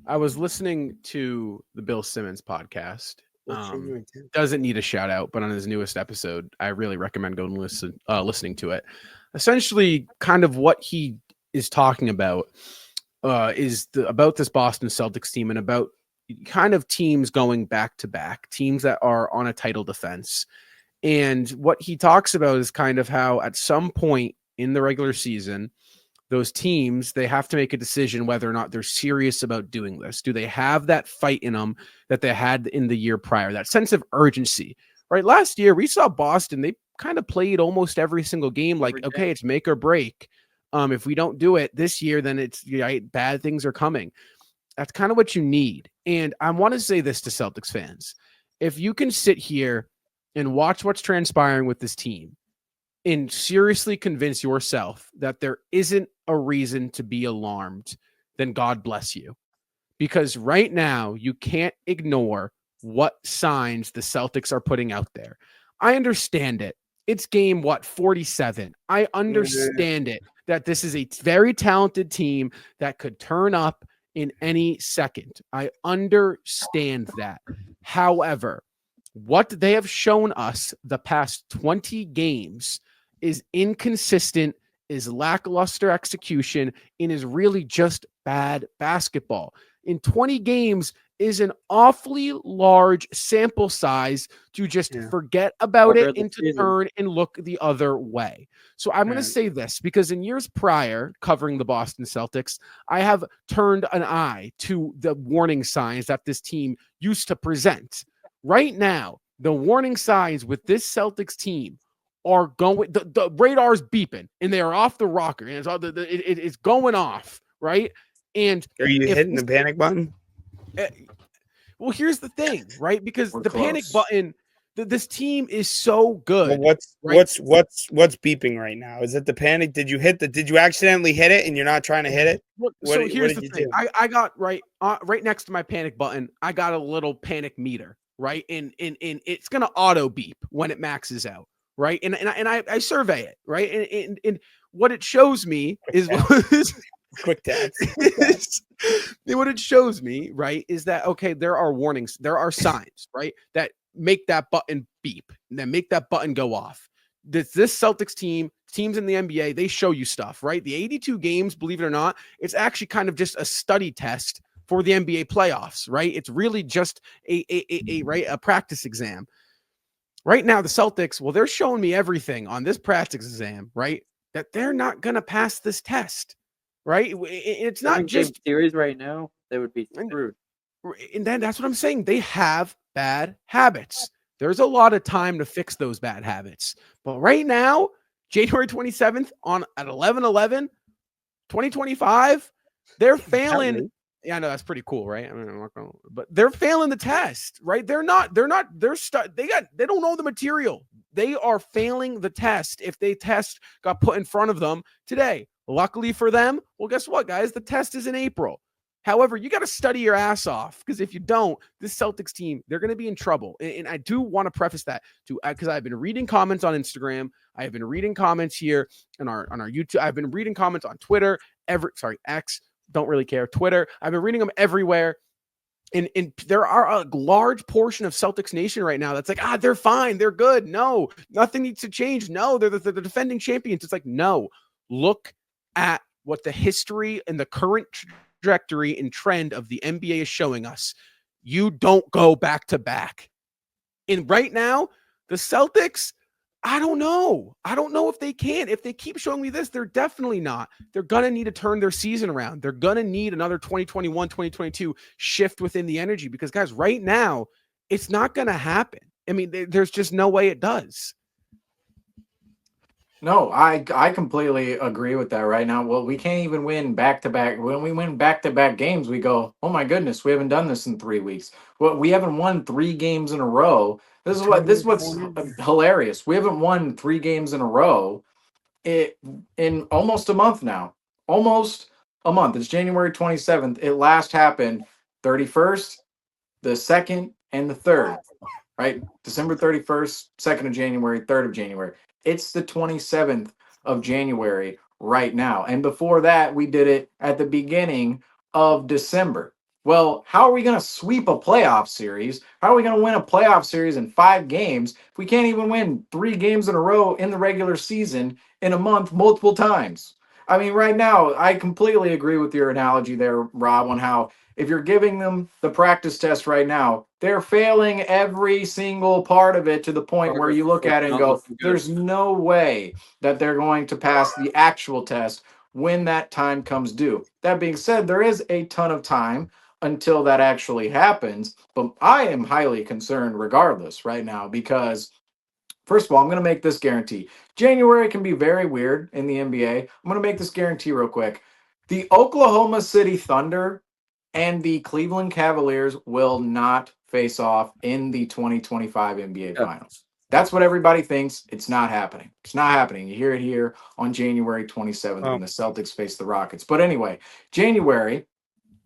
I was listening to the Bill Simmons podcast. What's your new intent? Doesn't need a shout out, but on his newest episode, I really recommend going and listening to it. Essentially, kind of what he is talking about is about this Boston Celtics team and about kind of teams going back to back, teams that are on a title defense. And what he talks about is kind of how at some point in the regular season, those teams, they have to make a decision whether or not they're serious about doing this. Do they have that fight in them that they had in the year prior, that sense of urgency, right? Last year, we saw Boston, they kind of played almost every single game like, okay, it's make or break. If we don't do it this year, then it's right, bad things are coming. That's kind of what you need. And I want to say this to Celtics fans. If you can sit here and watch what's transpiring with this team and seriously convince yourself that there isn't a reason to be alarmed, then God bless you. Because right now, you can't ignore what signs the Celtics are putting out there. I understand it. It's game, 47. I understand it, that this is a very talented team that could turn up in any second. I understand that. However, what they have shown us the past 20 games is inconsistent, is lackluster execution, and is really just bad basketball. In 20 games is an awfully large sample size to just forget about it and to turn and look the other way. So I'm going to say this, because in years prior, covering the Boston Celtics, I have turned an eye to the warning signs that this team used to present. Right now, the warning signs with this Celtics team are going, the radar's beeping and they are off the rocker and it's going off, right? And are you hitting the panic button? Well, here's the thing, right? Because the panic button, this team is so good. Well, what's beeping right now? Is it the panic? Did you accidentally hit it and you're not trying to hit it? So here's the thing. I got right next to my panic button, I got a little panic meter, right? And it's gonna auto beep when it maxes out, right? And I survey it, right? And what it shows me is quick taps. What it shows me, right, is that okay, there are warnings, there are signs, right, that make that button beep and then make that button go off. This Celtics teams in the NBA, they show you stuff, right? The 82 games, believe it or not, it's actually kind of just a study test for the NBA playoffs, right? It's really just a practice exam. Right now, the Celtics, well, they're showing me everything on this practice exam, right, that they're not going to pass this test. Right? It's not just series right now. They would be screwed. And then that's what I'm saying. They have bad habits. There's a lot of time to fix those bad habits. But right now, January 27th at 11/11, 2025, they're failing. Yeah, I know that's pretty cool, right? I mean, I'm not gonna, but they're failing the test, right? They don't know the material. They are failing the test if the test got put in front of them today. Luckily for them, well, guess what, guys? The test is in April. However, you got to study your ass off, because if you don't, this Celtics team, they're going to be in trouble. And I do want to preface that because I've been reading comments on Instagram. I have been reading comments here on our YouTube. I've been reading comments on Twitter. X. Don't really care. Twitter. I've been reading them everywhere. And there are a large portion of Celtics Nation right now that's like, they're fine. They're good. No, nothing needs to change. No, they're the defending champions. It's like, no, look at what the history and the current trajectory and trend of the NBA is showing us. You don't go back to back. And right now, the Celtics, I don't know. I don't know if they can. If they keep showing me this, they're definitely not. They're going to need to turn their season around. They're going to need another 2021, 2022 shift within the energy, because, guys, right now, it's not going to happen. I mean, there's just no way it does. No, I completely agree with that right now. Well, we can't even win back-to-back. When we win back-to-back games, we go, oh my goodness, we haven't done this in 3 weeks. Well, we haven't won 3 games in a row. This is what's hilarious. We haven't won 3 games in a row in almost a month now. Almost a month. It's January 27th. It last happened 31st, the 2nd, and the 3rd. Right? December 31st, 2nd of January, 3rd of January. It's the 27th of January right now. And before that, we did it at the beginning of December. Well, how are we going to sweep a playoff series? How are we going to win a playoff series in 5 games if we can't even win 3 games in a row in the regular season in a month multiple times? I mean, right now, I completely agree with your analogy there, Rob, on how if you're giving them the practice test right now, they're failing every single part of it to the point where you look at it and Not go, looking good. there's no way that they're going to pass the actual test when that time comes due. That being said, there is a ton of time until that actually happens, but I am highly concerned regardless right now because first of all, I'm going to make this guarantee. January can be very weird in the NBA. I'm going to make this guarantee real quick. The Oklahoma City Thunder and the Cleveland Cavaliers will not face off in the 2025 NBA Yeah. Finals. That's what everybody thinks. It's not happening. It's not happening. You hear it here on January 27th when the Celtics face the Rockets. But anyway, January,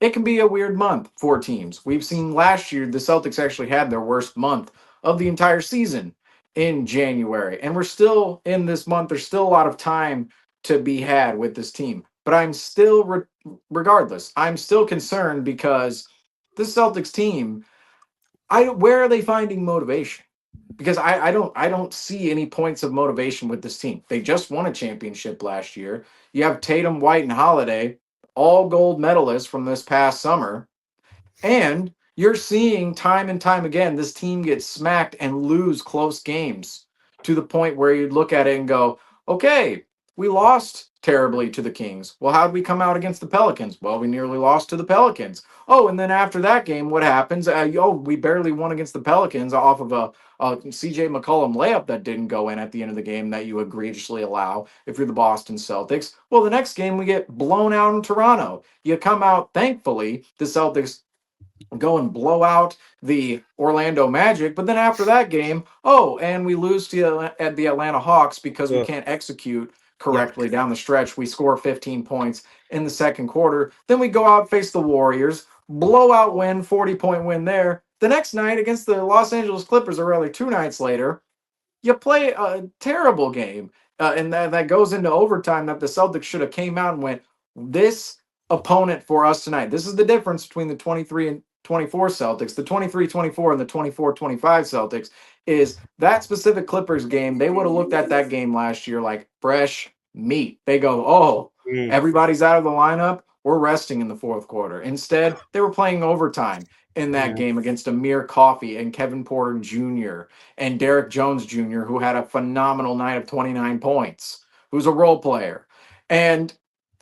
it can be a weird month for teams. We've seen last year the Celtics actually had their worst month of the entire season in January. And we're still in this month. There's still a lot of time to be had with this team. But I'm still, regardless, I'm still concerned because this Celtics team, where are they finding motivation? Because I don't see any points of motivation with this team. They just won a championship last year. You have Tatum, White, and Holiday, all gold medalists from this past summer. And you're seeing time and time again this team get smacked and lose close games to the point where you'd look at it and go, okay, we lost terribly to the Kings. Well, how did we come out against the Pelicans? Well, we nearly lost to the Pelicans. Oh, and then after that game, what happens? We barely won against the Pelicans off of a CJ McCollum layup that didn't go in at the end of the game that you egregiously allow if you're the Boston Celtics. Well, the next game we get blown out in Toronto. You come out, thankfully, the Celtics go and blow out the Orlando Magic. But then after that game, and we lose to the Atlanta Hawks because we can't execute correctly down the stretch. We score 15 points in the second quarter. Then we go out, face the Warriors, blowout win, 40-point win there. The next night against the Los Angeles Clippers, or rather 2 nights later, you play a terrible game. And that goes into overtime that the Celtics should have came out and went, this opponent for us tonight. This is the difference between the 23 and 24 Celtics, the 23-24 and the 24-25 Celtics, is that specific Clippers game. They would have looked at that game last year like fresh meat. They go, everybody's out of the lineup. We're resting in the fourth quarter. Instead, they were playing overtime in that game against Amir Coffey and Kevin Porter Jr. and Derek Jones Jr., who had a phenomenal night of 29 points, who's a role player. And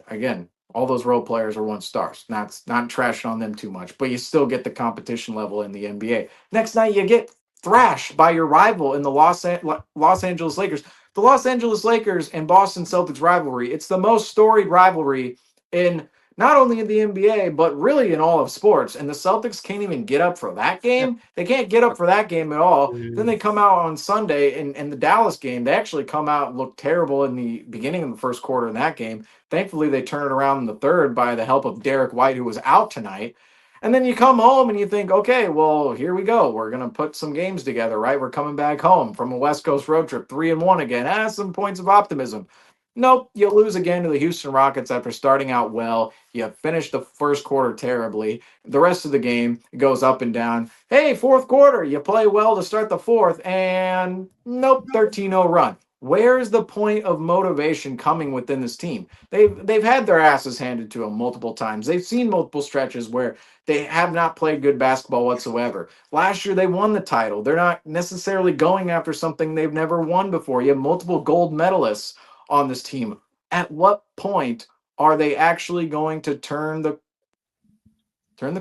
again, all those role players are 1 stars. Not trashing on them too much, but you still get the competition level in the NBA. Next night, you get thrashed by your rival in the Los Angeles Lakers. The Los Angeles Lakers and Boston Celtics rivalry, it's the most storied rivalry in not only in the NBA, but really in all of sports. And the Celtics can't even get up for that game. They can't get up for that game at all. Then they come out on Sunday in the Dallas game. They actually come out and look terrible in the beginning of the first quarter in that game. Thankfully, they turn it around in the third by the help of Derek White, who was out tonight. And then you come home and you think, okay, well, here we go. We're going to put some games together, right? We're coming back home from a West Coast road trip, 3-1 again. Some points of optimism. Nope, you lose again to the Houston Rockets after starting out well. You finish the first quarter terribly. The rest of the game goes up and down. Hey, fourth quarter, you play well to start the fourth, and nope, 13-0 run. Where's the point of motivation coming within this team? They've had their asses handed to them multiple times. They've seen multiple stretches where they have not played good basketball whatsoever. Last year, they won the title. They're not necessarily going after something they've never won before. You have multiple gold medalists on this team. At what point are they actually going to turn the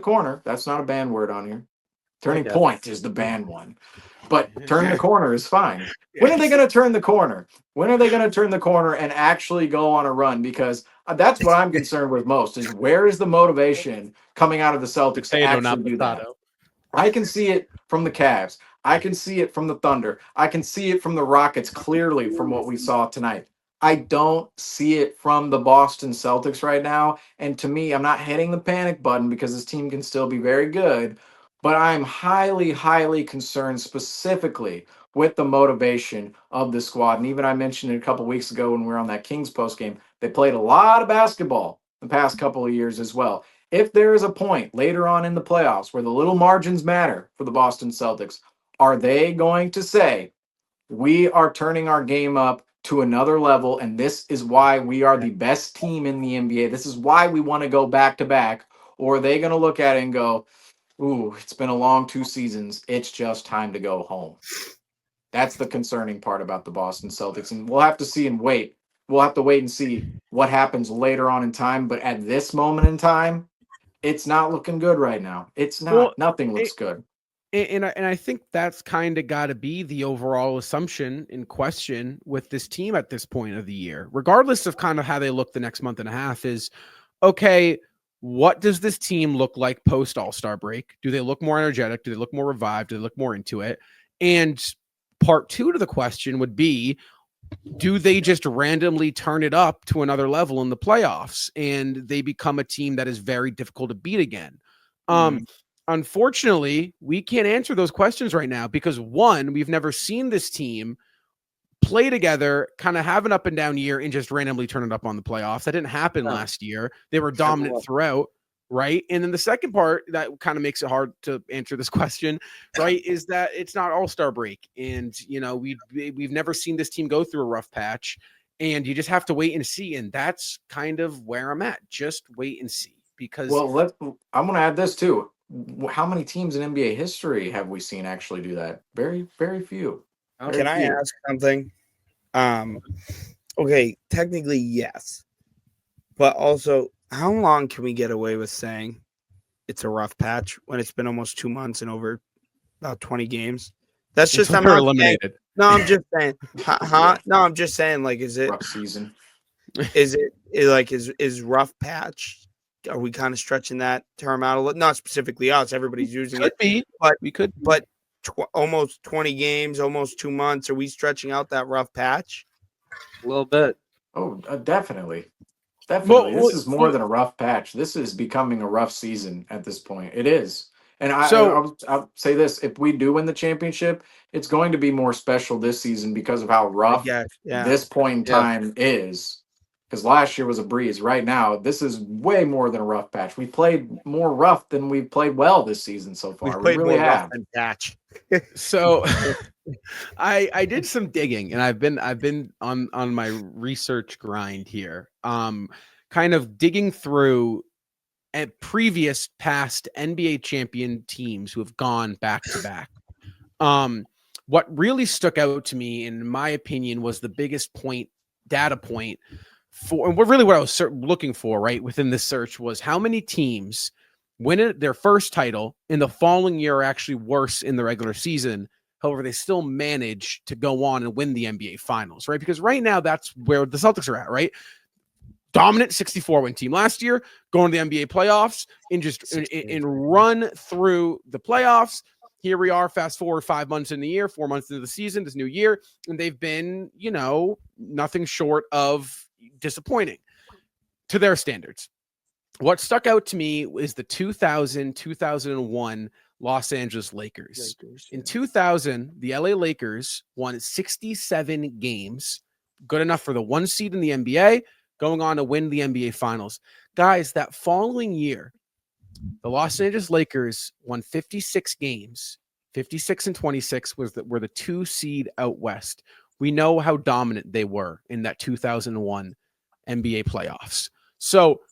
corner? That's not a banned word on here. Turning point is the banned one. But turn the corner is fine. When are they going to turn the corner? When are they going to turn the corner and actually go on a run? Because that's what I'm concerned with most, is where is the motivation coming out of the Celtics to actually do that? I can see it from the Cavs. I can see it from the Thunder. I can see it from the Rockets clearly from what we saw tonight. I don't see it from the Boston Celtics right now. And to me, I'm not hitting the panic button because this team can still be very good. But I'm highly, highly concerned specifically with the motivation of the squad. And even I mentioned it a couple weeks ago when we were on that Kings post game, they played a lot of basketball the past couple of years as well. If there is a point later on in the playoffs where the little margins matter for the Boston Celtics, are they going to say, we are turning our game up to another level, and this is why we are the best team in the NBA? This is why we want to go back to back. Or are they going to look at it and go, ooh, it's been a long 2 seasons. It's just time to go home. That's the concerning part about the Boston Celtics. And we'll have to see and wait. We'll have to wait and see what happens later on in time. But at this moment in time, it's not looking good right now. It's not. Well, Nothing looks good. And I think that's kind of got to be the overall assumption in question with this team at this point of the year, regardless of kind of how they look the next month and a half, is, okay, what does this team look like post All-Star break? Do they look more energetic? Do they look more revived? Do they look more into it? And part 2 to the question would be, do they just randomly turn it up to another level in the playoffs and they become a team that is very difficult to beat again? Unfortunately, we can't answer those questions right now because, one, we've never seen this team play together, kind of have an up and down year and just randomly turn it up on the playoffs. That didn't happen last year. They were dominant throughout, right? And then the second part that kind of makes it hard to answer this question, right, is that it's not All-Star break. And, you know, we've never seen this team go through a rough patch, and you just have to wait and see. And that's kind of where I'm at. Just wait and see. Because, well, I'm going to add this too. How many teams in NBA history have we seen actually do that? Very, very few. Can I ask something? Okay, technically yes, but also, how long can we get away with saying it's a rough patch when it's been almost 2 months and over about 20 games? That's just I'm not eliminated. No, I'm just saying. No, I'm just saying. Like, is it rough season? Is is rough patch? Are we kind of stretching that term out a little? Not specifically us. Everybody's using it. But we could. But almost 20 games, almost 2 months. Are we stretching out that rough patch? A little bit. Oh, definitely. Definitely. This is more than a rough patch. This is becoming a rough season at this point. It is. And I'll say this. If we do win the championship, it's going to be more special this season because of how rough this point in time is. Because last year was a breeze. Right now, this is way more than a rough patch. We played more rough than we've played well this season so far. We really have. Patch. So I did some digging, and I've been on my research grind here. Kind of digging through at previous past NBA champion teams who have gone back to back. What really stuck out to me, in my opinion, was the biggest data point for, and what I was looking for, right, within this search, was how many teams win their first title in the following year are actually worse in the regular season. However, they still manage to go on and win the NBA Finals, right? Because right now, that's where the Celtics are at, right? Dominant 64-win team last year, going to the NBA playoffs, and just run through the playoffs. Here we are, fast forward 5 months in the year, 4 months into the season, this new year, and they've been, nothing short of disappointing to their standards. What stuck out to me is the 2000-2001 Los Angeles Lakers. In 2000, the LA Lakers won 67 games, good enough for the 1 seed in the NBA, going on to win the NBA Finals. Guys, that following year, the Los Angeles Lakers won 56 games. 56-26 were the 2 seed out west. We know how dominant they were in that 2001 NBA playoffs. So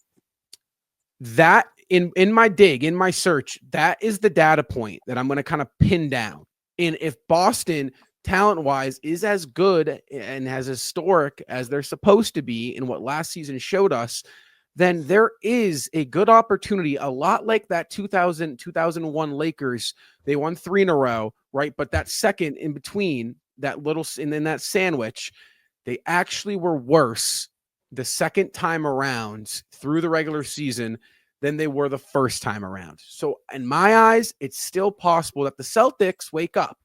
that in my search, that is the data point that I'm going to kind of pin down. And if Boston, talent-wise, is as good and as historic as they're supposed to be in what last season showed us, then there is a good opportunity, a lot like that 2001 Lakers. They won 3 in a row, right? But that second in between, that little, and then that sandwich, they actually were worse the second time around through the regular season than they were the first time around. So in my eyes, it's still possible that the Celtics wake up.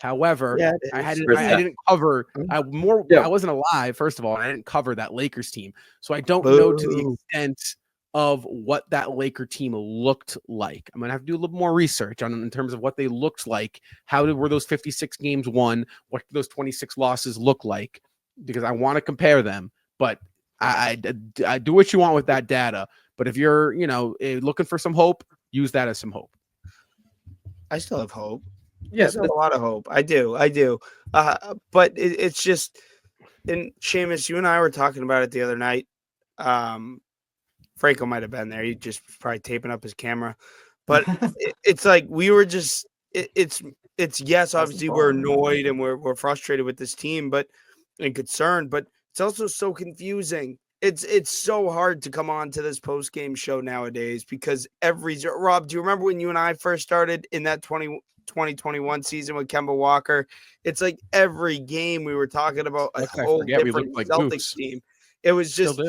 However, I didn't cover. I wasn't alive, first of all, and I didn't cover that Lakers team, so I don't know to the extent of what that Laker team looked like. I'm gonna have to do a little more research in terms of what they looked like. Were those 56 games won? What do those 26 losses look like? Because I want to compare them. But I do what you want with that data, but if you're looking for some hope, use that as some hope. I still have hope. Yeah, I still have a lot of hope. I do. But it's just, and Seamus, you and I were talking about it the other night. Franco might have been there. He just probably taping up his camera, but it's like we were just. It's yes, obviously we're annoyed and we're frustrated with this team, and concerned, but it's also so confusing. It's so hard to come on to this post game show nowadays because Rob, do you remember when you and I first started in that 2021 season with Kemba Walker? It's like every game we were talking about a whole different Celtics team. It was just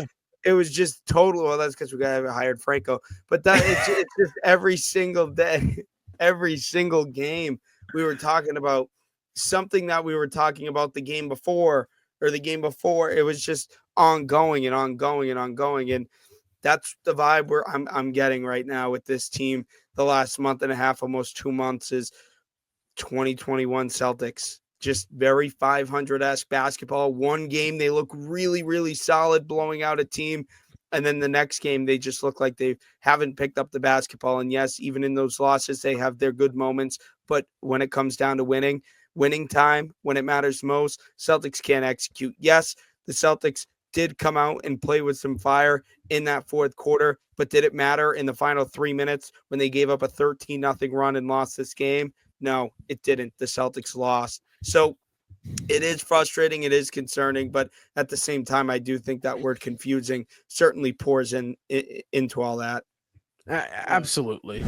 total. Well, that's because we got hired Franco, but it's just every single day, every single game we were talking about something that we were talking about the game before or the game before. It was just ongoing and ongoing and ongoing, and that's the vibe I'm getting right now with this team. The last month and a half, almost 2 months, is 2021 Celtics. Just very 500-esque basketball. One game, they look really, really solid, blowing out a team. And then the next game, they just look like they haven't picked up the basketball. And yes, even in those losses, they have their good moments. But when it comes down to winning time, when it matters most, Celtics can't execute. Yes, the Celtics did come out and play with some fire in that fourth quarter. But did it matter in the final 3 minutes when they gave up a 13-0 run and lost this game? No, it didn't. The Celtics lost. So it is frustrating. It is concerning. But at the same time, I do think that word confusing certainly pours into all that. Absolutely.